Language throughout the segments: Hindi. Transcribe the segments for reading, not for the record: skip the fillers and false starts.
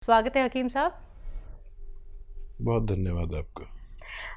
स्वागत है हकीम साहब। बहुत धन्यवाद आपका।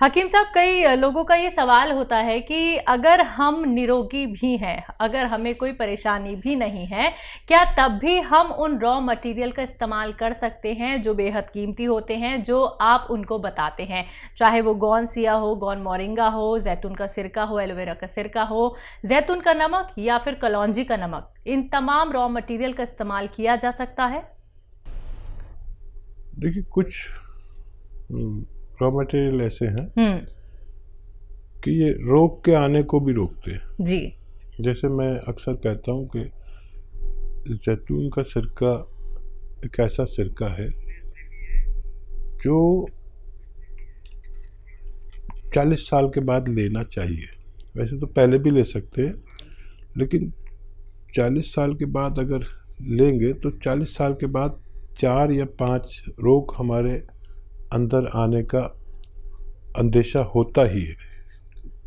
हकीम साहब, कई लोगों का ये सवाल होता है कि अगर हम निरोगी भी हैं, अगर हमें कोई परेशानी भी नहीं है, क्या तब भी हम उन रॉ मटेरियल का इस्तेमाल कर सकते हैं जो बेहद कीमती होते हैं, जो आप उनको बताते हैं, चाहे वो गौन सिया हो, गौन मोरिंगा हो, जैतून का सिरका हो, एलोवेरा का सिरका हो, जैतून का नमक या फिर कलौंजी का नमक, इन तमाम रॉ मटेरियल का इस्तेमाल किया जा सकता है? देखिए, कुछ रॉ मटेरियल ऐसे हैं कि ये रोग के आने को भी रोकते हैं। जी। जैसे मैं अक्सर कहता हूँ कि जैतून का सिरका एक ऐसा सिरका है जो 40 साल के बाद लेना चाहिए। वैसे तो पहले भी ले सकते हैं, लेकिन 40 साल के बाद अगर लेंगे तो 40 साल के बाद 4 या 5 रोग हमारे अंदर आने का अंदेशा होता ही है,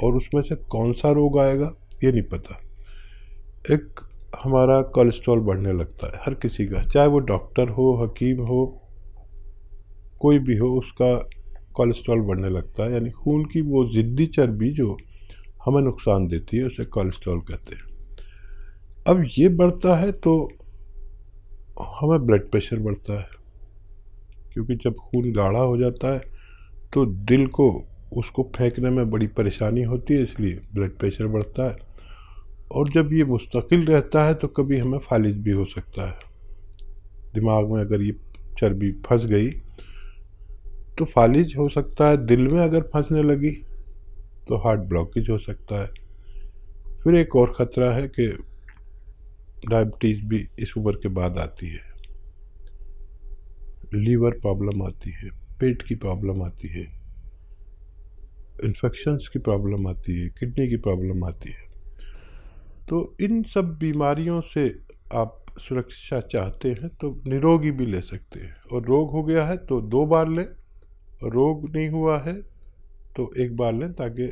और उसमें से कौन सा रोग आएगा ये नहीं पता। एक हमारा कोलेस्ट्रॉल बढ़ने लगता है हर किसी का, चाहे वो डॉक्टर हो, हकीम हो, कोई भी हो, उसका कोलेस्ट्रॉल बढ़ने लगता है। यानी खून की वो ज़िद्दी चर्बी जो हमें नुकसान देती है उसे कोलेस्ट्रॉल कहते हैं। अब ये बढ़ता है तो हमें ब्लड प्रेशर बढ़ता है, क्योंकि जब खून गाढ़ा हो जाता है तो दिल को उसको फेंकने में बड़ी परेशानी होती है, इसलिए ब्लड प्रेशर बढ़ता है। और जब ये मुस्तकिल रहता है तो कभी हमें फालिज भी हो सकता है। दिमाग में अगर ये चर्बी फंस गई तो फालिज हो सकता है। दिल में अगर फंसने लगी तो हार्ट ब्लॉकेज हो सकता है। फिर एक और ख़तरा है कि डायबिटीज़ भी इस उम्र के बाद आती है, लीवर प्रॉब्लम आती है, पेट की प्रॉब्लम आती है, इन्फेक्शंस की प्रॉब्लम आती है, किडनी की प्रॉब्लम आती है। तो इन सब बीमारियों से आप सुरक्षा चाहते हैं तो निरोगी भी ले सकते हैं, और रोग हो गया है तो 2 बार लें, और रोग नहीं हुआ है तो 1 बार लें, ताकि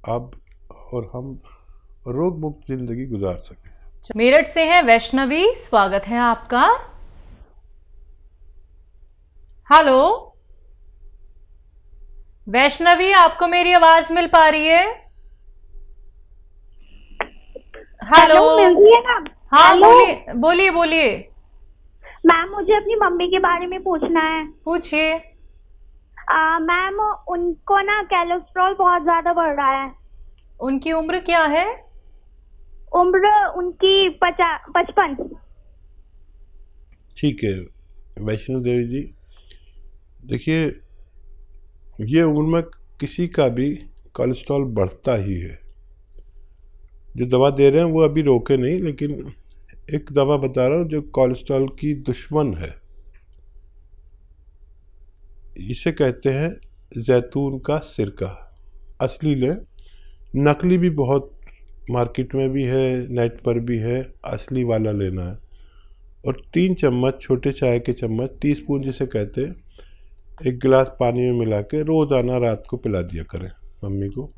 आप और हम रोग मुक्त ज़िंदगी गुजार सकें। मेरठ से हैं वैष्णवी, स्वागत है आपका। हेलो वैष्णवी, आपको मेरी आवाज मिल पा रही है? हेलो, मिल रही है ना? हाँ बोलिए बोलिए बोलिए। मैम, मुझे अपनी मम्मी के बारे में पूछना है। पूछिए। मैम, उनको ना कोलेस्ट्रॉल बहुत ज्यादा बढ़ रहा है। उनकी उम्र क्या है? उम्र उनकी 55। ठीक है वैष्णो देवी जी, देखिए, ये उम्र में किसी का भी कोलेस्ट्रॉल बढ़ता ही है। जो दवा दे रहे हैं वो अभी रोके नहीं, लेकिन एक दवा बता रहा हूँ जो कोलेस्ट्रॉल की दुश्मन है। इसे कहते हैं जैतून का सिरका। असली लें, नकली भी बहुत मार्केट में भी है, नेट पर भी है, असली वाला लेना है। और 3 चम्मच, छोटे चाय के चम्मच, टीस्पून जिसे कहते हैं, 1 गिलास पानी में मिला के रोज़ाना रात को पिला दिया करें मम्मी को।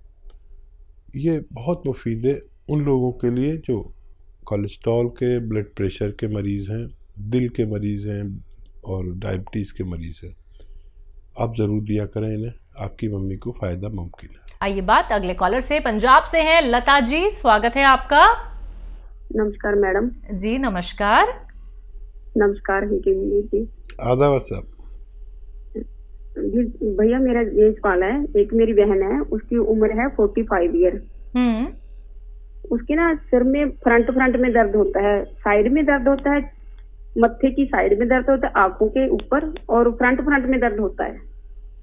ये बहुत मुफीद है उन लोगों के लिए जो कोलेस्ट्रॉल के, ब्लड प्रेशर के मरीज़ हैं, दिल के मरीज़ हैं और डायबिटीज़ के मरीज़ हैं। आप ज़रूर दिया करें इन्हें, आपकी मम्मी को फ़ायदा मुमकिन है। आइए बात अगले कॉलर से, पंजाब से हैं लता जी, स्वागत है आपका। नमस्कार मैडम। जी नमस्कार। नमस्कार जी। आदाब साहब। जी भैया, मेरा ये सवाल है, एक मेरी बहन है, उसकी उम्र है 45 ईयर। उसके ना सिर में फ्रंट में दर्द होता है, साइड में दर्द होता है, मत्थे की साइड में दर्द होता है, आंखों के ऊपर, और फ्रंट में दर्द होता है।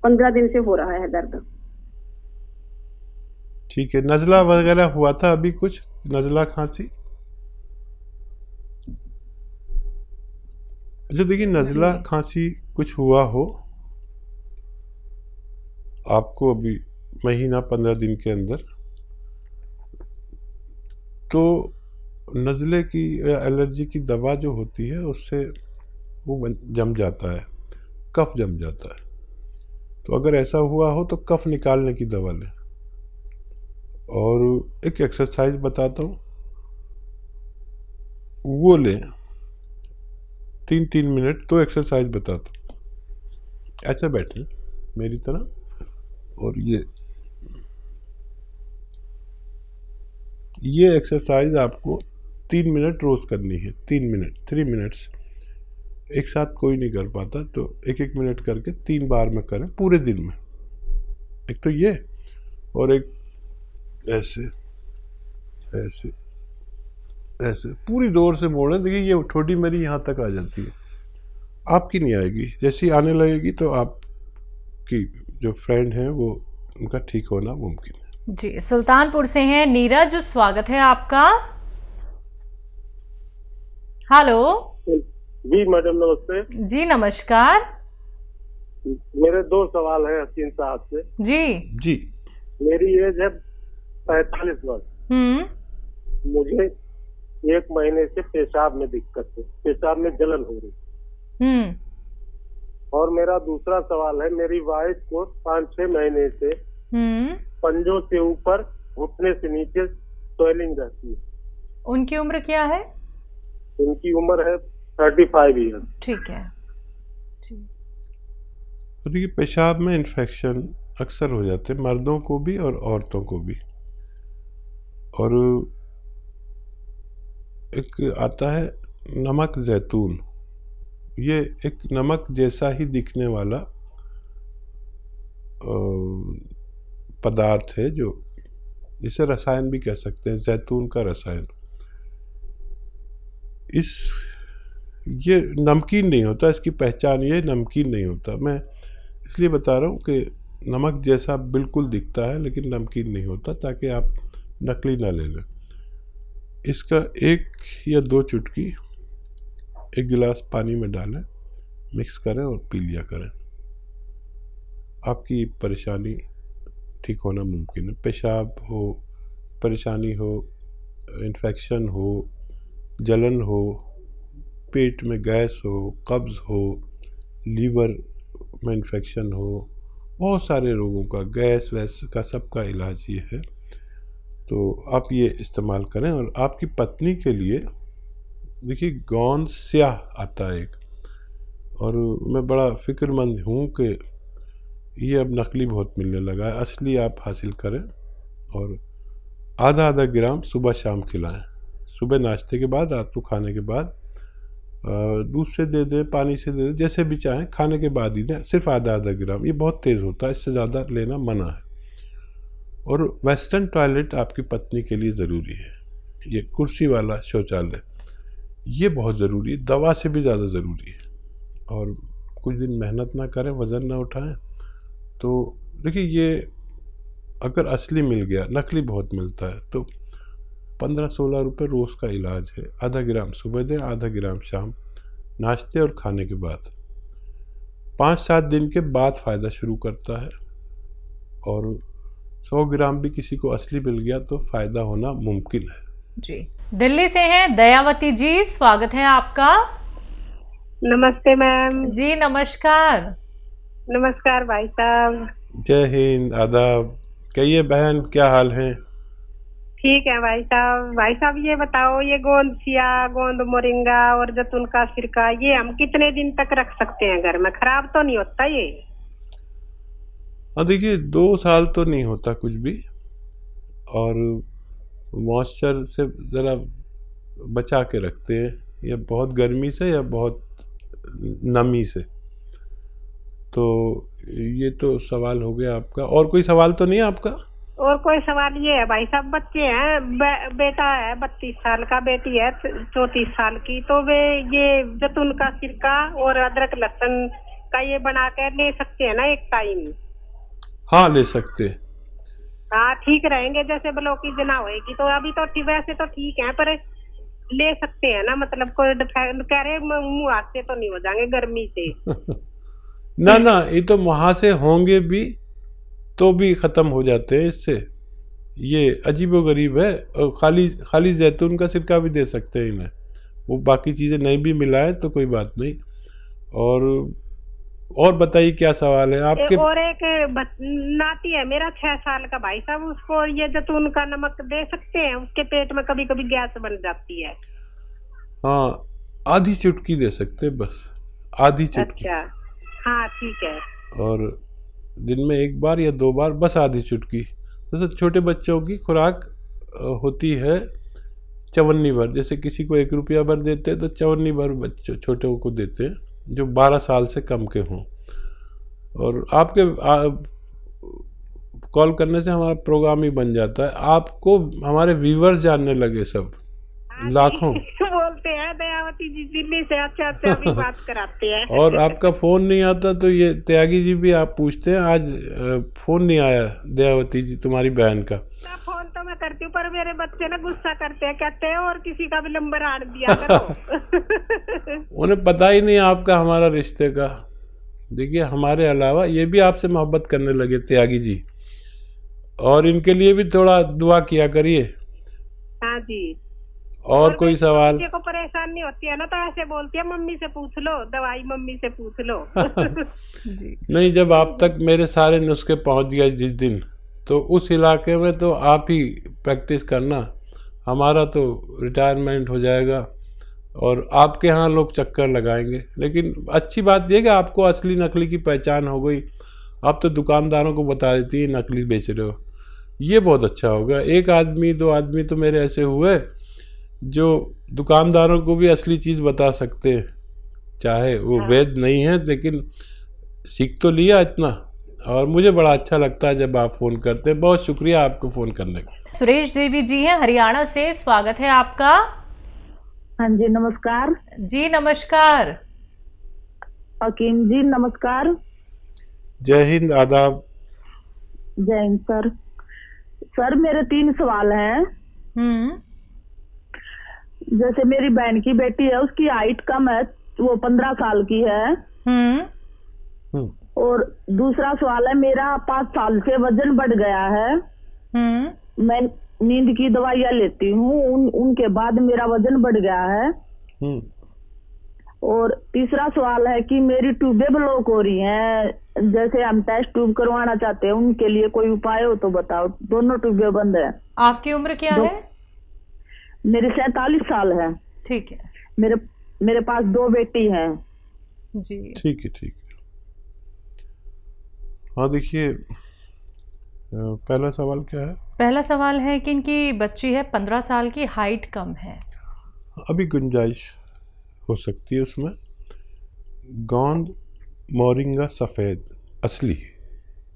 15 दिन से हो रहा है दर्द। ठीक है, नज़ला वगैरह हुआ था अभी कुछ, नज़ला खांसी? अच्छा देखिए, नज़ला खांसी कुछ हुआ हो आपको अभी महीना 15 दिन के अंदर, तो नज़ले की एलर्जी की दवा जो होती है उससे वो जम जाता है, कफ जम जाता है। तो अगर ऐसा हुआ हो तो कफ निकालने की दवा लें। और एक एक्सरसाइज बताता हूँ, वो लें, 3-3 मिनट तो एक्सरसाइज बताता हूँ। ऐसे बैठे मेरी तरह, और ये एक्सरसाइज आपको 3 मिनट रोज करनी है। 3 मिनट्स एक साथ कोई नहीं कर पाता, तो 1-1 मिनट करके 3 बार में करें पूरे दिन में। एक तो ये, और एक ऐसे ऐसे ऐसे पूरी जोर से मोड़े। देखिए ये ठोडी मेरी यहाँ तक आ जाती है, आपकी नहीं आएगी। जैसी आने लगेगी तो आपकी जो फ्रेंड हैं वो उनका ठीक होना मुमकिन है। जी, सुल्तानपुर से हैं नीरज, स्वागत है आपका। हेलो जी मैडम, नमस्ते जी, नमस्कार मेरे 2 सवाल हैं हसीन साहब से। जी। मेरी एज है 45 वर्ष। मुझे 1 महीने से पेशाब में दिक्कत है, पेशाब में जलन हो रही। और मेरा दूसरा सवाल है, मेरी वाइफ को 5-6 महीने से पंजों से ऊपर घुटने से नीचे स्वेलिंग रहती है। उनकी उम्र क्या है? उनकी उम्र है 35 ईयर। ठीक है। तो देखिए पेशाब में इन्फेक्शन अक्सर हो जाते हैं, मर्दों को भी और औरतों को भी। और एक आता है नमक जैतून, ये एक नमक जैसा ही दिखने वाला पदार्थ है, जो जिसे रसायन भी कह सकते हैं, जैतून का रसायन। ये नमकीन नहीं होता, इसकी पहचान ये नमकीन नहीं होता। मैं इसलिए बता रहा हूँ कि नमक जैसा बिल्कुल दिखता है लेकिन नमकीन नहीं होता, ताकि आप नकली ना ले लें। इसका 1 या 2 चुटकी 1 गिलास पानी में डालें, मिक्स करें और पी लिया करें। आपकी परेशानी ठीक होना मुमकिन है। पेशाब हो, परेशानी हो, इन्फेक्शन हो, जलन हो, पेट में गैस हो, कब्ज़ हो, लीवर में इन्फेक्शन हो, बहुत सारे रोगों का, गैस वैस का सबका इलाज ये है। तो आप ये इस्तेमाल करें। और आपकी पत्नी के लिए देखिए गोंद स्याह आता है एक, और मैं बड़ा फ़िक्रमंद हूँ कि ये अब नकली बहुत मिलने लगा है, असली आप हासिल करें। और आधा ग्राम सुबह शाम खिलाएं, सुबह नाश्ते के बाद, रात को खाने के बाद। दूध से दे दें, पानी से दे दें, जैसे भी चाहें, खाने के बाद ही दें, सिर्फ आधा ग्राम। ये बहुत तेज़ होता है, इससे ज़्यादा लेना मना है। और वेस्टर्न टॉयलेट आपकी पत्नी के लिए ज़रूरी है। ये कुर्सी वाला शौचालय ये बहुत ज़रूरी है, दवा से भी ज़्यादा ज़रूरी है। और कुछ दिन मेहनत ना करें, वज़न ना उठाएं, तो देखिए ये अगर असली मिल गया, नकली बहुत मिलता है, तो 15-16 रुपये रोज़ का इलाज है। आधा ग्राम सुबह दें, आधा ग्राम शाम, नाश्ते और खाने के बाद। 5-7 दिन के बाद फ़ायदा शुरू करता है। और 100 ग्राम भी किसी को असली मिल गया तो फ़ायदा होना मुमकिन है। जी, दिल्ली से हैं दयावती जी, स्वागत है आपका। नमस्ते मैम। जी, नमस्कार। नमस्कार भाई साहब। जय हिंद, आदाब। कहिए बहन, क्या हाल है? ठीक है भाई साहब। भाई साहब ये बताओ, ये गोंद सिया, गोंद मोरिंगा और जैतून का सिरका, ये हम कितने दिन तक रख सकते हैं घर में? खराब तो नहीं होता ये? हाँ देखिए 2 साल तो नहीं होता कुछ भी। और मॉइस्चर से ज़रा बचा के रखते हैं, या बहुत गर्मी से या बहुत नमी से। तो ये तो सवाल हो गया आपका। और कोई सवाल तो नहीं है आपका? और कोई सवाल ये है भाई साहब, बच्चे हैं, बेटा है 32 साल का, बेटी है 34 साल की, तो वे ये जैतून का सिरका और अदरक लहसुन का ये बना कर ले सकते हैं ना एक टाइम? हाँ ले सकते हैं। हाँ ठीक रहेंगे, जैसे ब्लॉकेज ना होएगी तो। अभी तो वैसे तो ठीक है, पर ले सकते हैं ना? मतलब कोई कह रहे मुँह हाथ से तो नहीं हो जाएंगे गर्मी से? ना ना, ये तो वहाँ से होंगे भी तो भी ख़त्म हो जाते हैं इससे। ये अजीबोगरीब है। और खाली जैतून का सिरका भी दे सकते हैं इन्हें, वो बाकी चीज़ें नहीं भी मिलाएं तो कोई बात नहीं। और बताइए क्या सवाल है आपके? और एक नाती है मेरा 6 साल का भाई साहब, उसको ये जैतून का नमक दे सकते हैं? उसके पेट में कभी कभी गैस बन जाती है। हाँ आधी चुटकी दे सकते हैं, बस आधी चुटकी। अच्छा, हाँ ठीक है। और दिन में 1 बार या 2 बार, बस आधी चुटकी। जैसे छोटे बच्चों की खुराक होती है 54 भर, जैसे किसी को 1 रुपया भर देते हैं तो 54 भर बच्चों छोटे को देते हैं जो 12 साल से कम के हों। और आपके कॉल करने से हमारा प्रोग्राम ही बन जाता है, आपको हमारे व्यूवर्स जानने लगे सब लाखों। बोलते हैं दयावती जी दिल्ली से, अच्छा अच्छा भी बात कराते हैं। और आपका फ़ोन नहीं आता तो ये त्यागी जी भी आप पूछते हैं, आज फ़ोन नहीं आया दयावती जी तुम्हारी बहन का। फोन तो मैं करती हूँ पर मेरे बच्चे ना गुस्सा करते हैं, कहते हैं और किसी का भी नंबर आड़ दिया करो। उन्हें पता ही नहीं आपका हमारा रिश्ते का। देखिए हमारे अलावा ये भी आपसे मोहब्बत करने लगे त्यागी जी, और इनके लिए भी थोड़ा दुआ किया करिए। हाँ जी। और कोई सवाल? बच्चे को परेशानी होती है ना तो ऐसे बोलती है मम्मी से पूछ लो, दवाई मम्मी से पूछ लो। जी। नहीं, जब आप तक मेरे सारे नुस्खे पहुंच गए जिस दिन, तो उस इलाके में तो आप ही प्रैक्टिस करना, हमारा तो रिटायरमेंट हो जाएगा और आपके यहाँ लोग चक्कर लगाएंगे। लेकिन अच्छी बात यह कि आपको असली नकली की पहचान हो गई। आप तो दुकानदारों को बता देती है नकली बेच रहे हो, ये बहुत अच्छा होगा। 1 आदमी 2 आदमी तो मेरे ऐसे हुए जो दुकानदारों को भी असली चीज़ बता सकते हैं, चाहे वो वैध नहीं है, लेकिन सीख तो लिया इतना। और मुझे बड़ा अच्छा लगता है जब आप फ़ोन करते हैं। बहुत शुक्रिया आपको फ़ोन करने का। सुरेश देवी जी हैं हरियाणा से, स्वागत है आपका। हाँ जी नमस्कार। जी नमस्कार। हकीम जी नमस्कार। जय हिंद, आदाब। जय हिंद सर। सर मेरे 3 सवाल हैं। जैसे मेरी बहन की बेटी है, उसकी हाइट कम है, वो 15 साल की है। और दूसरा सवाल है, मेरा 5 साल से वजन बढ़ गया है। मैं नींद की दवाइयाँ लेती हूँ, उनके बाद मेरा वजन बढ़ गया है। और तीसरा सवाल है कि मेरी ट्यूबें ब्लॉक हो रही हैं, जैसे हम टेस्ट ट्यूब करवाना चाहते हैं, उनके लिए कोई उपाय हो तो बताओ। दोनों ट्यूबें बंद है। आपकी उम्र क्या है? मेरी 47 साल है। ठीक है। मेरे पास 2 बेटी हैं। जी ठीक है, ठीक है। हाँ देखिए, पहला सवाल क्या है? पहला सवाल है कि इनकी बच्ची है 15 साल की, हाइट कम है। अभी गुंजाइश हो सकती है उसमें। गोंद मोरिंगा सफ़ेद असली,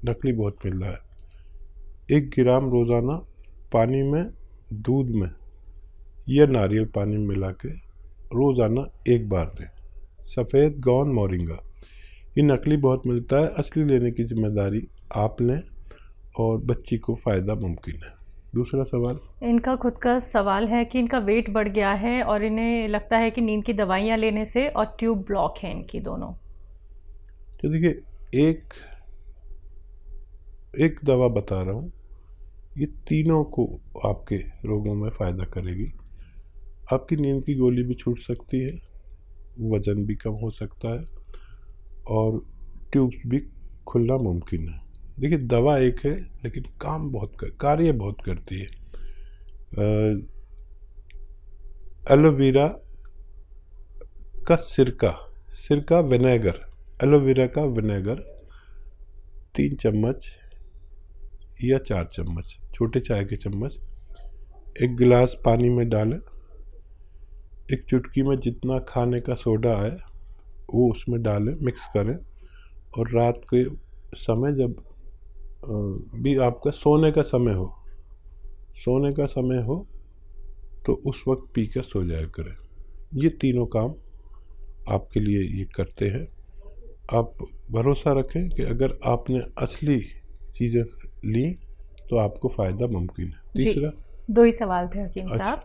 नकली बहुत मिल रहा है। 1 ग्राम रोज़ाना पानी में, दूध में या नारियल पानी में मिला के रोज़ाना 1 बार दें। सफ़ेद गोंद मोरिंगा, ये नकली बहुत मिलता है, असली लेने की जिम्मेदारी आप लें और बच्ची को फ़ायदा मुमकिन है। दूसरा सवाल, इनका खुद का सवाल है कि इनका वेट बढ़ गया है और इन्हें लगता है कि नींद की दवाइयाँ लेने से, और ट्यूब ब्लॉक है इनकी दोनों। तो देखिए, एक दवा बता रहा हूँ, ये तीनों को आपके रोगों में फ़ायदा करेगी। आपकी नींद की गोली भी छूट सकती है, वज़न भी कम हो सकता है और ट्यूब्स भी खुलना मुमकिन है। देखिए, दवा एक है लेकिन कार्य बहुत करती है। एलोवेरा का सिरका विनेगर, एलोवेरा का विनेगर 3 चम्मच या 4 चम्मच, छोटे चाय के चम्मच 1 गिलास पानी में डालें। 1 चुटकी में जितना खाने का सोडा है वो उसमें डालें, मिक्स करें। और रात के समय जब भी आपका सोने का समय हो तो उस वक्त पीकर सो जाया करें। ये तीनों काम आपके लिए ये करते हैं। आप भरोसा रखें कि अगर आपने असली चीज़ें ली तो आपको फ़ायदा मुमकिन है। तीसरा, 2 ही सवाल थे हकीम अच्छा। साहब